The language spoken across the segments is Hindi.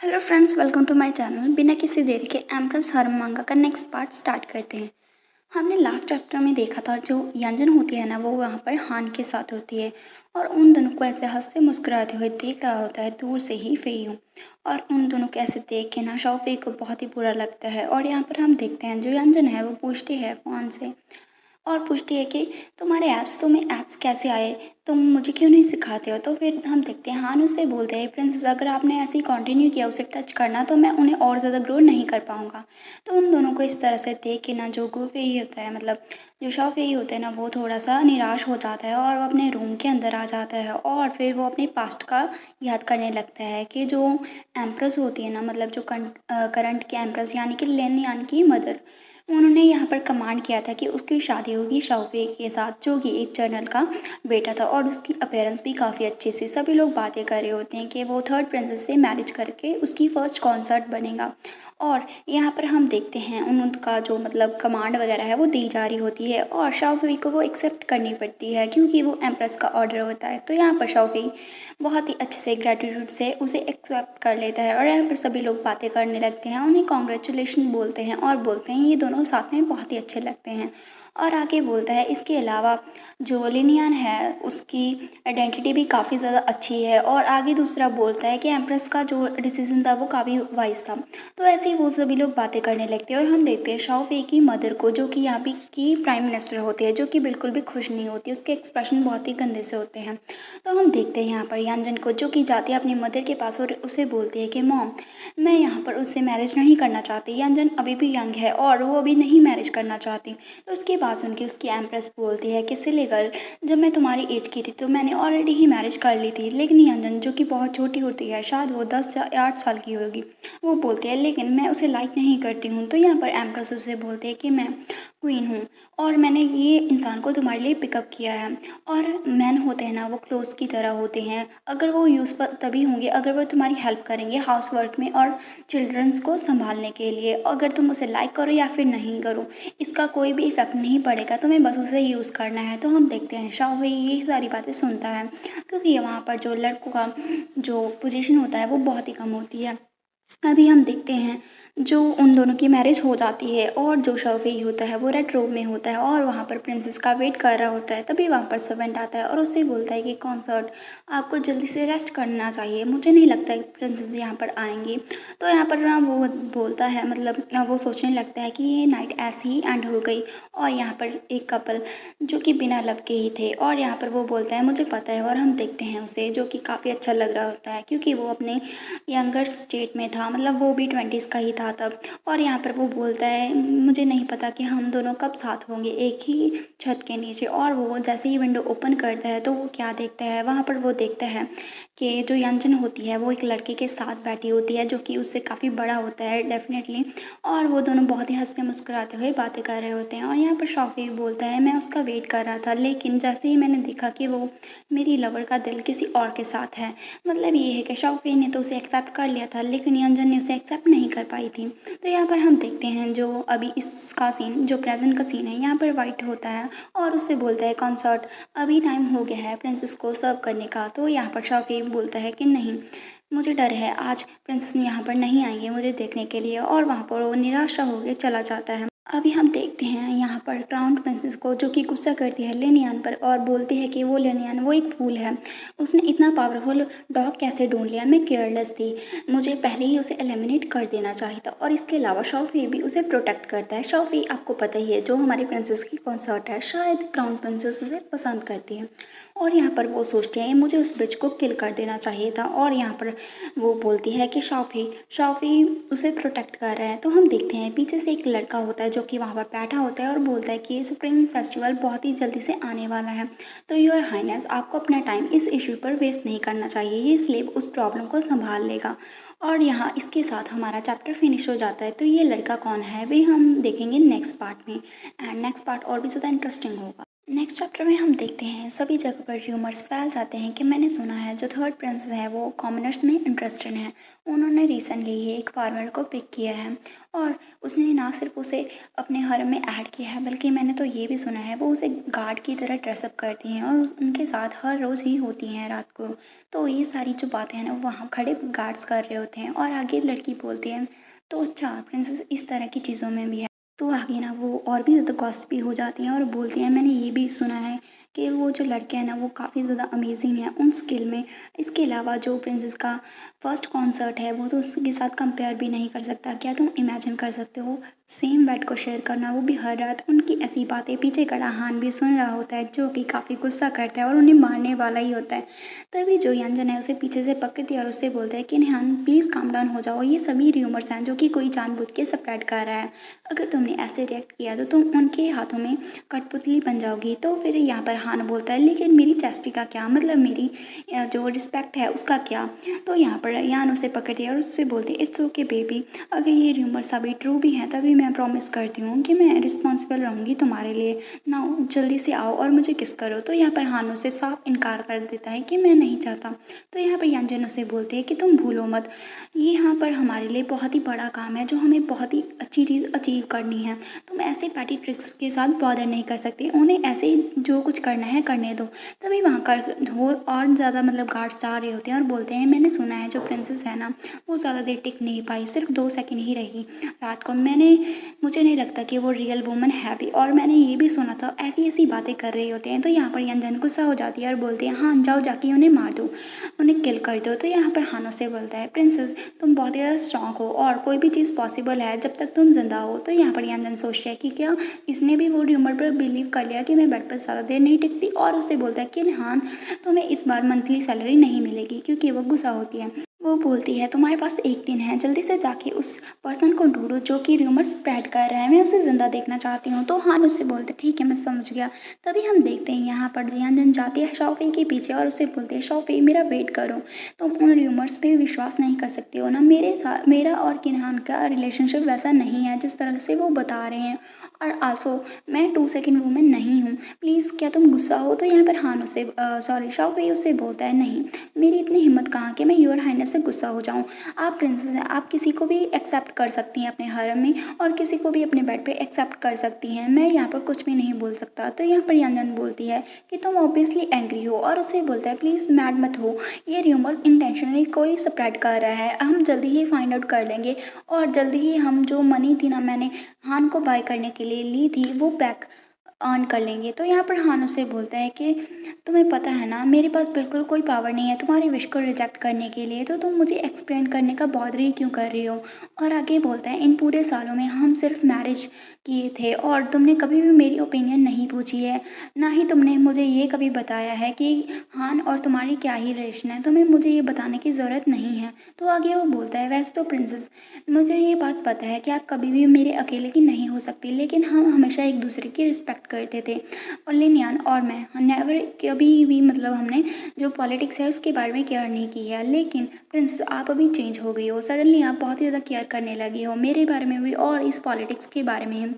Hello friends, welcome to my channel. बिना किसी देरी के एम्प्रेस हरम मांगा का नेक्स्ट पार्ट स्टार्ट करते हैं। हमने लास्ट चैप्टर में देखा था जो यंजन होती है ना, वो वहाँ पर हान के साथ होती है और उन दोनों को ऐसे हंसते मुस्कुराते हुए देख रहा होता है दूर से ही फेयू। और उन दोनों को ऐसे देख के ना शाओफेई को बहुत ही बुरा लगता है। और यहाँ पर हम देखते हैं जो यंजन है वो पूछती है फ़ोन से और पूछती है कि तुम्हें ऐप्स कैसे आए, तुम मुझे क्यों नहीं सिखाते हो। तो फिर हम देखते हैं हान उससे बोलते हैं, प्रिंसेस अगर आपने ऐसे ही कंटिन्यू किया उसे टच करना तो मैं उन्हें और ज़्यादा ग्रो नहीं कर पाऊँगा। तो उन दोनों को इस तरह से देख के ना जो गुफेई होता है, मतलब जो शाओफेई होता है ना, वो थोड़ा सा निराश हो जाता है और वो अपने रूम के अंदर आ जाता है और फिर वो अपने पास्ट का याद करने लगता है कि जो एम्प्रेस होती है ना, मतलब जो करंट की एम्प्रेस यानी कि लेन यानी कि मदर, उन्होंने यहाँ पर कमांड किया था कि उसकी शादी होगी शाओफे के साथ जो कि एक जनरल का बेटा था और उसकी अपीयरेंस भी काफ़ी अच्छी सी। सभी लोग बातें कर रहे होते हैं कि वो थर्ड प्रिंसेस से मैरिज करके उसकी फर्स्ट कॉन्सर्ट बनेगा। और यहाँ पर हम देखते हैं उनका जो मतलब कमांड वगैरह है वो दी जा रही होती है और शाओफी को वो एक्सेप्ट करनी पड़ती है क्योंकि वो एम्प्रेस का ऑर्डर होता है। तो यहाँ पर शाओफी बहुत ही अच्छे से ग्रेटिट्यूड से उसे एक्सेप्ट कर लेता है और यहाँ पर सभी लोग बातें करने लगते हैं, उन्हें कॉन्ग्रेचुलेशन बोलते हैं और बोलते हैं ये दोनों साथ में बहुत ही अच्छे लगते हैं। और आगे बोलता है इसके अलावा जो लिनियन है उसकी आइडेंटिटी भी काफ़ी ज़्यादा अच्छी है। और आगे दूसरा बोलता है कि एम्प्रेस का जो डिसीजन था वो काफ़ी वाइज था। तो ऐसे ही वो सभी लोग बातें करने लगते हैं और हम देखते हैं शाओफे की मदर को, जो कि यहाँ पे की प्राइम मिनिस्टर होती है, जो कि बिल्कुल भी खुश नहीं होती, उसके एक्सप्रेशन बहुत ही गंदे से होते हैं। तो हम देखते हैं यहाँ पर यानजन को, जो कि जाती है अपनी मदर के पास और उसे बोलती है कि मॉम, मैं यहाँ पर उससे मैरिज नहीं करना चाहती। यानजन अभी भी यंग है और वो अभी नहीं मैरिज करना चाहती। तो उसकी बात सुन के उसकी एम्प्रेस बोलती है कि सिली गर्ल, जब मैं तुम्हारी एज की थी तो मैंने ऑलरेडी ही मैरिज कर ली थी। लेकिन यानजन, जो कि बहुत छोटी होती है, शायद वो 10 या 8 साल की होगी, वो बोलती है लेकिन मैं उसे लाइक नहीं करती हूँ। तो यहाँ पर एम्प्रेस उसे बोलती है कि मैं क्वीन हूँ और मैंने ये इंसान को तुम्हारे लिए पिकअप किया है। और मैन होते हैं ना, वो क्लोज की तरह होते हैं, अगर वो यूज़फुल तभी होंगे अगर वो तुम्हारी हेल्प करेंगे हाउस वर्क में और चिल्ड्रंस को संभालने के लिए। अगर तुम उसे लाइक करो या फिर नहीं करो, इसका कोई भी इफेक्ट नहीं पड़ेगा, तुम्हें बस उसे यूज़ करना है। तो हम देखते हैं शाओ ये सारी बातें सुनता है क्योंकि वहाँ पर जो लड़कों का जो पोजीशन होता है वो बहुत ही कम होती है। अभी हम देखते हैं जो उन दोनों की मैरिज हो जाती है और जो शॉफी होता है वो रेड रूम में होता है और वहाँ पर प्रिंसेस का वेट कर रहा होता है। तभी वहाँ पर सर्वेंट आता है और उससे बोलता है कि कॉन्सर्ट आपको जल्दी से रेस्ट करना चाहिए, मुझे नहीं लगता है प्रिंसेस यहाँ पर आएंगी। तो यहाँ पर ना वो बोलता है, मतलब वो सोचने लगता है कि ये नाइट ऐसे ही एंड हो गई। और यहाँ पर एक कपल जो कि बिना लव के ही थे और यहाँ पर वो बोलता है मुझे पता है। और हम देखते हैं उसे, जो कि काफ़ी अच्छा लग रहा होता है क्योंकि वो अपने यंगर स्टेट में था, मतलब वो भी 20s का ही था तब। और यहाँ पर वो बोलता है मुझे नहीं पता कि हम दोनों कब साथ होंगे एक ही छत के नीचे। और वो जैसे ही विंडो ओपन करता है तो वो क्या देखता है, वहाँ पर वो देखता है कि जो यंजन होती है वो एक लड़के के साथ बैठी होती है जो कि उससे काफ़ी बड़ा होता है डेफिनेटली। और वो दोनों बहुत ही हंसते मुस्कुराते हुए बातें कर रहे होते हैं। और यहाँ पर शॉफी बोलता है मैं उसका वेट कर रहा था, लेकिन जैसे ही मैंने देखा कि वो मेरी लवर का दिल किसी और के साथ है, मतलब ये है कि शाओफी ने तो उसे एक्सेप्ट कर लिया था लेकिन यंजन ने उसे एक्सेप्ट नहीं कर पाई थी। तो यहाँ पर हम देखते हैं जो अभी इसका सीन, जो प्रेजेंट का सीन है, यहाँ पर वाइट होता है और उससे बोलता है कॉन्सर्ट अभी टाइम हो गया है प्रिंसेस को सर्व करने का। तो यहाँ पर शाओफी बोलता है कि नहीं, मुझे डर है आज प्रिंसेस यहाँ पर नहीं आएंगे मुझे देखने के लिए। और वहाँ पर वो निराशा होकर चला जाता है। अभी हम देखते हैं यहाँ पर क्राउन प्रिंसेस को, जो कि गुस्सा करती है लेनियन पर और बोलती है कि वो लेनियन वो एक फूल है, उसने इतना पावरफुल डॉग कैसे ढूंढ लिया, मैं केयरलेस थी, मुझे पहले ही उसे एलिमिनेट कर देना चाहिए था। और इसके अलावा शाओफी भी उसे प्रोटेक्ट करता है। शाओफी आपको पता ही है जो हमारी प्रिंसेस की कॉन्सर्ट है, शायद क्राउन प्रिंसेस उसे पसंद करती है। और यहाँ पर वो सोचते हैं मुझे उस बिच को किल कर देना चाहिए था। और यहाँ पर वो बोलती है कि शाओफी शाओफी उसे प्रोटेक्ट कर रहा है। तो हम देखते हैं पीछे से एक लड़का होता है जो कि वहाँ पर बैठा होता है और बोलता है कि ये स्प्रिंग फेस्टिवल बहुत ही जल्दी से आने वाला है, तो योर हाइनेस आपको अपना टाइम इस इशू पर वेस्ट नहीं करना चाहिए, ये स्लेव उस प्रॉब्लम को संभाल लेगा। और यहाँ इसके साथ हमारा चैप्टर फिनिश हो जाता है। तो ये लड़का कौन है वे हम देखेंगे नेक्स्ट पार्ट में, एंड नेक्स्ट पार्ट और भी ज़्यादा इंटरेस्टिंग होगा। नेक्स्ट चैप्टर में हम देखते हैं सभी जगह पर र्यूमर्स फैल जाते हैं कि मैंने सुना है जो थर्ड प्रिंसेस है वो कॉमनर्स में इंटरेस्टेड है। उन्होंने रिसेंटली ही एक फार्मर को पिक किया है और उसने ना सिर्फ उसे अपने हरम में ऐड किया है बल्कि मैंने तो ये भी सुना है वो उसे गार्ड की तरह ड्रेसअप करती हैं और उनके साथ हर रोज़ ही होती हैं रात को। तो ये सारी जो बातें हैं ना वहाँ खड़े गार्ड्स कर रहे होते हैं और आगे लड़की बोलती है तो अच्छा प्रिंसेस इस तरह की चीज़ों में भी है। तो आगे ना वो और भी ज़्यादा गॉसिपी हो जाती हैं और बोलती हैं मैंने ये भी सुना है कि वो जो लड़के हैं ना वो काफ़ी ज़्यादा अमेजिंग है उन स्किल में। इसके अलावा जो प्रिंसेस का फर्स्ट कॉन्सर्ट है वो तो उसके साथ कंपेयर भी नहीं कर सकता। क्या तुम इमेजिन कर सकते हो सेम बेड को शेयर करना, वो भी हर रात। उनकी ऐसी बातें पीछे खड़ा हान भी सुन रहा होता है जो कि काफ़ी गुस्सा करता है और उन्हें मारने वाला ही होता है। तभी जो यंजन है उसे पीछे से पकड़ती है और उससे बोलता है कि निहान प्लीज़ काम डाउन हो जाओ, ये सभी र्यूमर्स हैं जो कि कोई जानबूझ के स्प्रेड कर रहा है। अगर तुमने ऐसे रिएक्ट किया तो तुम उनके हाथों में कठपुतली बन जाओगी। तो फिर यहाँ पर हान बोलता है लेकिन मेरी चेस्टी का क्या, मतलब मेरी जो रिस्पेक्ट है उसका क्या। तो यहाँ पर यान उसे पकड़ती है और उससे बोलती है इट्स ओके बेबी, अगर ये र्यूमर्स अभी ट्रू भी हैं तभी मैं प्रॉमिस करती हूँ कि मैं रिस्पॉन्सिबल रहूँगी तुम्हारे लिए। ना जल्दी से आओ और मुझे किस करो। तो यहाँ पर हान उसे साफ इनकार कर देता है कि मैं नहीं चाहता। तो यहाँ पर यंजन उसे बोलती है कि तुम भूलो मत, ये यहाँ पर हमारे लिए बहुत ही बड़ा काम है जो हमें बहुत ही अच्छी चीज़ अचीव करनी है। तुम ऐसे पैटी ट्रिक्स के साथ बॉदर नहीं कर सकते, उन्हें ऐसे ही जो कुछ करना है करने दो। तभी वहाँ कर और ज़्यादा मतलब गार्ड्स जा रहे होते हैं और बोलते हैं मैंने सुना है जो प्रिंसेस है ना वो ज़्यादा देर टिक नहीं पाई, सिर्फ 2 सेकंड ही रही रात को। मुझे नहीं लगता कि वो रियल वुमन है भी, और मैंने ये भी सुना था ऐसी ऐसी बातें कर रहे होते हैं। तो यहाँ पर यंजन गुस्सा हो जाती है और बोलती है हाँ जाओ जाके उन्हें मार दो, उन्हें किल कर दो। तो यहाँ पर हानो से बोलता है प्रिंसेस तुम बहुत ही ज़्यादा स्ट्रांग हो और कोई भी चीज़ पॉसिबल है जब तक तुम जिंदा हो। तो यहाँ पर यंजन सोचता है कि क्या इसने भी वो र्यूमर पर बिलीव कर लिया कि मैं बेड पर ज़्यादा देर नहीं टिकती, और उससे बोलता है कि हाँ तुम्हें इस बार मंथली सैलरी नहीं मिलेगी, क्योंकि वो गुस्सा होती है। वो बोलती है तुम्हारे पास एक दिन है, जल्दी से जाके उस पर्सन को ढूंढो जो कि र्यूमर स्प्रेड कर रहा है, मैं उसे ज़िंदा देखना चाहती हूँ। तो हान उससे बोलते ठीक है मैं समझ गया। तभी हम देखते हैं यहाँ पर यंजन जाती है शॉफी के पीछे और उसे बोलते हैं शॉफी मेरा वेट करो, तुम उन र्यूमर्स पे विश्वास नहीं कर सकते हो ना, मेरे साथ मेरा और किन्हान का रिलेशनशिप वैसा नहीं है जिस तरह से वो बता रहे हैं। और आल्सो मैं 2 सेकंड वूमेन नहीं हूँ, प्लीज़ क्या तुम गुस्सा हो। तो यहाँ पर हान उसे सॉरी शाओफेई उससे बोलता है नहीं, मेरी इतनी हिम्मत कहाँ कि मैं योर हाइनेस से गुस्सा हो जाऊँ। आप प्रिंसेस हैं, आप किसी को भी एक्सेप्ट कर सकती हैं अपने हरम में और किसी को भी अपने बेड पे एक्सेप्ट कर सकती हैं, मैं यहाँ पर कुछ भी नहीं बोल सकता। तो यहाँ पर यंजन बोलती है कि तुम ऑब्वियसली एंग्री हो, और उसे बोलता है प्लीज़ मैड मत हो, ये र्यूमर इंटेंशनली कोई स्प्रेड कर रहा है, हम जल्दी ही फाइंड आउट कर लेंगे और जल्दी ही हम जो मनी थी ना मैंने हान को बाय करने के लिए ली थी वो बैक अर्न कर लेंगे। तो यहाँ पर हान उसे बोलता है कि तुम्हें पता है ना मेरे पास बिल्कुल कोई पावर नहीं है तुम्हारी विश को रिजेक्ट करने के लिए, तो तुम मुझे एक्सप्लेन करने का बॉदर ही क्यों कर रही हो। और आगे बोलता है इन पूरे सालों में हम सिर्फ मैरिज किए थे और तुमने कभी भी मेरी ओपिनियन नहीं पूछी है, ना ही तुमने मुझे ये कभी बताया है कि हान और तुम्हारी क्या ही रिलेशन है, तुम्हें मुझे ये बताने की ज़रूरत नहीं है। तो आगे वो बोलता है वैसे तो प्रिंसेस मुझे ये बात पता है कि आप कभी भी मेरे अकेले की नहीं हो सकती, लेकिन हम हमेशा एक दूसरे की रिस्पेक्ट करते थे। और लिनियान और मैं नेवर कभी भी मतलब हमने जो पॉलिटिक्स है उसके बारे में केयर नहीं की है। लेकिन प्रिंसेस आप अभी चेंज हो गई हो, सडनली आप बहुत ही ज़्यादा केयर करने लगी हो मेरे बारे में भी और इस पॉलिटिक्स के बारे में।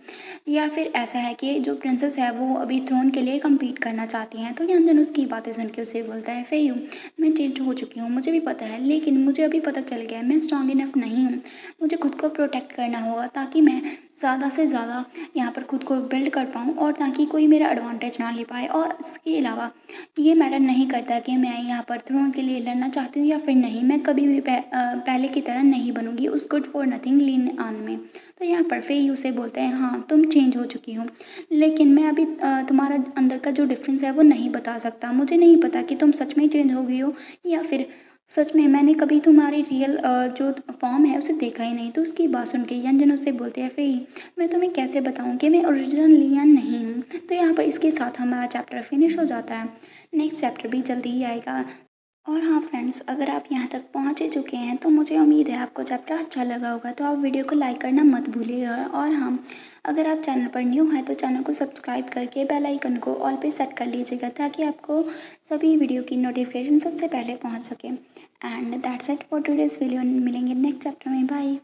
या फिर ऐसा है कि जो प्रिंसेस है वो अभी थ्रोन के लिए कम्पीट करना चाहती हैं। तो यंजन उसकी बातें सुन के उसे बोलता है फेयू मैं चेंज हो चुकी हूँ मुझे भी पता है, लेकिन मुझे अभी पता चल गया है मैं स्ट्रॉन्ग इनफ नहीं हूँ, मुझे खुद को प्रोटेक्ट करना होगा ताकि मैं ज़्यादा से ज़्यादा यहाँ पर खुद को बिल्ड कर पाऊँ और ताकि कोई मेरा एडवांटेज ना ले पाए। और इसके अलावा ये मैटर नहीं करता कि मैं यहाँ पर थ्रोन के लिए लड़ना चाहती हूँ या फिर नहीं, मैं कभी भी पहले की तरह नहीं बनूंगी उस गुड फॉर नथिंग लीन आन में। तो यहाँ पर फेई उसे बोलते हैं हाँ तुम चेंज हो चुकी हो, लेकिन मैं अभी तुम्हारा अंदर का जो डिफरेंस है वो नहीं बता सकता, मुझे नहीं पता कि तुम सच में चेंज हो गई हो या फिर सच में मैंने कभी तुम्हारी रियल जो फॉर्म है उसे देखा ही नहीं। तो उसकी बात सुन के यंजन उससे बोलते हैं फेई मैं तुम्हें कैसे बताऊं कि मैं ओरिजिनल लियन नहीं हूँ। तो यहाँ पर इसके साथ हमारा चैप्टर फिनिश हो जाता है, नेक्स्ट चैप्टर भी जल्दी ही आएगा। और हाँ फ्रेंड्स, अगर आप यहाँ तक पहुँच ही चुके हैं तो मुझे उम्मीद है आपको चैप्टर अच्छा लगा होगा, तो आप वीडियो को लाइक करना मत भूलिएगा। और हाँ, अगर आप चैनल पर न्यू हैं तो चैनल को सब्सक्राइब करके बेल आइकन को ऑल पे सेट कर लीजिएगा ताकि आपको सभी वीडियो की नोटिफिकेशन सबसे पहले पहुँच सके। And that's it for today's video, मिलेंगे नेक्स्ट चैप्टर में, बाय।